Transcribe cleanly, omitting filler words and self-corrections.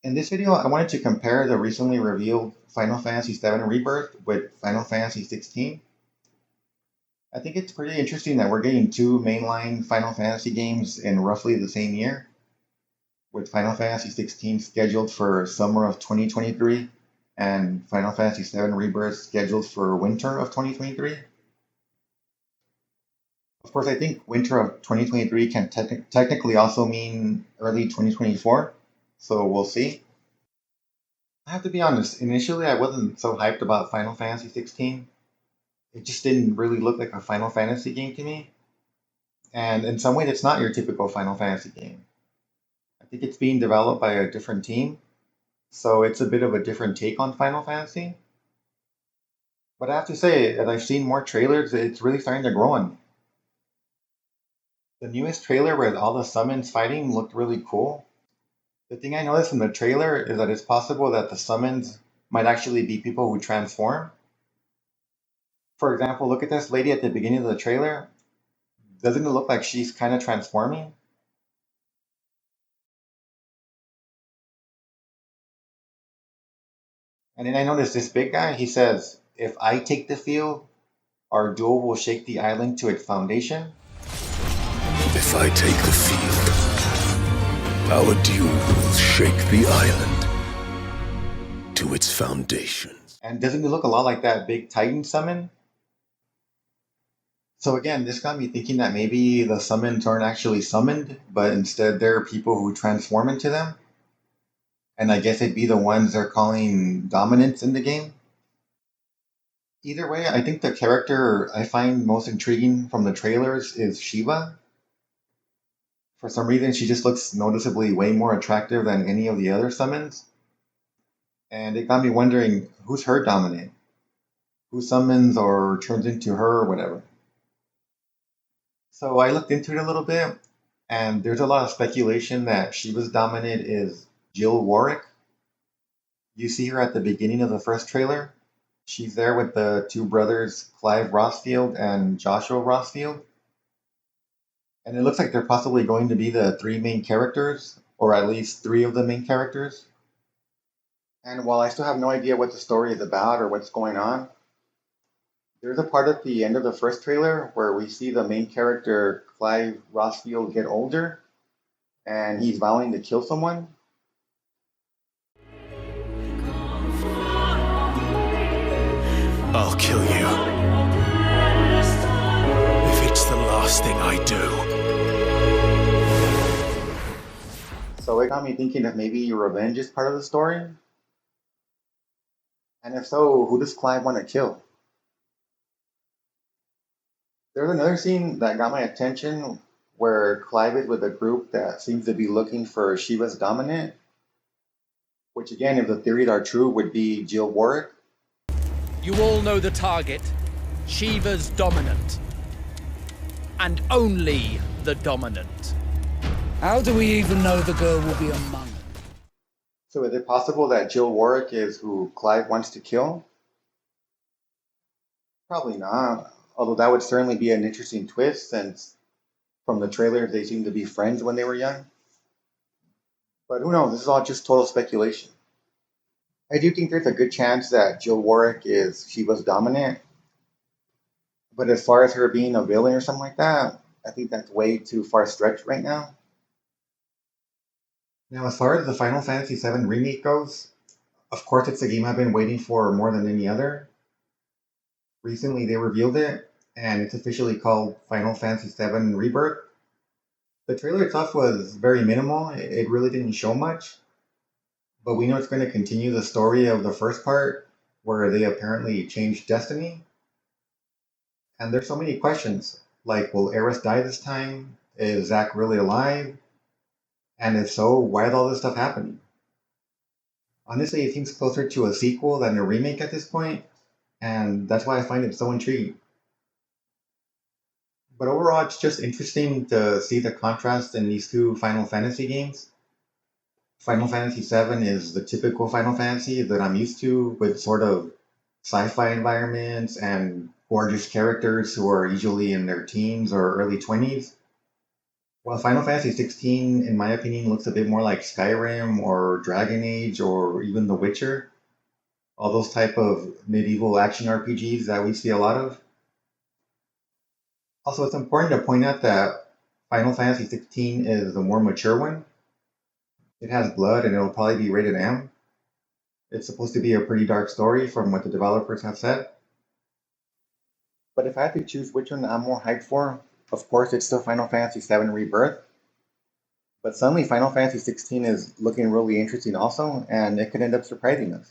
In this video, I wanted to compare the recently revealed Final Fantasy VII Rebirth with Final Fantasy 16. I think it's pretty interesting that we're getting two mainline Final Fantasy games in roughly the same year, with Final Fantasy 16 scheduled for summer of 2023 and Final Fantasy VII Rebirth scheduled for winter of 2023. Of course, I think winter of 2023 can technically also mean early 2024, so we'll see. I have to be honest, initially I wasn't so hyped about Final Fantasy 16. It just didn't really look like a Final Fantasy game to me. And in some ways, it's not your typical Final Fantasy game. I think it's being developed by a different team, so it's a bit of a different take on Final Fantasy. But I have to say, as I've seen more trailers, it's really starting to grow on me. The newest trailer with all the summons fighting looked really cool. The thing I noticed in the trailer is that it's possible that the summons might actually be people who transform. For example, look at this lady at the beginning of the trailer. Doesn't it look like she's kind of transforming? And then I noticed this big guy, he says, if I take the field, our duel will shake the island to its foundation. If I take the field, our duel will shake the island to its foundations. And doesn't it look a lot like that big Titan summon? So again, this got me thinking that maybe the summons aren't actually summoned, but instead they're people who transform into them. And I guess it'd be the ones they're calling dominants in the game. Either way, I think the character I find most intriguing from the trailers is Shiva. For some reason, she just looks noticeably way more attractive than any of the other summons. And it got me wondering, who's her dominant? Who summons or turns into her or whatever? So I looked into it a little bit, and there's a lot of speculation that Shiva's dominant is Jill Warwick. You see her at the beginning of the first trailer. She's there with the two brothers, Clive Rossfield and Joshua Rossfield. And it looks like they're possibly going to be the three main characters, or at least three of the main characters. And while I still have no idea what the story is about or what's going on, there's a part at the end of the first trailer where we see the main character, Clive Rossfield, get older, and he's vowing to kill someone. I'll kill you. If it's the last thing I do. So it got me thinking that maybe revenge is part of the story. And if so, who does Clive want to kill? There's another scene that got my attention where Clive is with a group that seems to be looking for Shiva's dominant, which again, if the theories are true, would be Jill Warwick. You all know the target. Shiva's dominant. And only the dominant. How do we even know the girl will be among them? So is it possible that Jill Warwick is who Clive wants to kill? Probably not. Although that would certainly be an interesting twist since from the trailer they seemed to be friends when they were young. But who knows? This is all just total speculation. I do think there's a good chance that Jill Warwick is Shiva's dominant. But as far as her being a villain or something like that, I think that's way too far stretched right now. Now, as far as the Final Fantasy VII Remake goes, of course it's a game I've been waiting for more than any other. Recently they revealed it, and it's officially called Final Fantasy VII Rebirth. The trailer itself was very minimal, it really didn't show much, but we know it's going to continue the story of the first part, where they apparently changed destiny. And there's so many questions, like will Eris die this time? Is Zack really alive? And if so, why is all this stuff happening? Honestly, it seems closer to a sequel than a remake at this point, and that's why I find it so intriguing. But overall, it's just interesting to see the contrast in these two Final Fantasy games. Final Fantasy VII is the typical Final Fantasy that I'm used to, with sort of sci-fi environments and gorgeous characters who are usually in their teens or early 20s. While Final Fantasy 16, in my opinion, looks a bit more like Skyrim or Dragon Age or even The Witcher, all those type of medieval action RPGs that we see a lot of. Also, it's important to point out that Final Fantasy 16 is the more mature one. It has blood and it'll probably be rated M. It's supposed to be a pretty dark story from what the developers have said. But if I had to choose which one I'm more hyped for, of course it's still Final Fantasy VII Rebirth. But suddenly Final Fantasy 16 is looking really interesting also, and it could end up surprising us.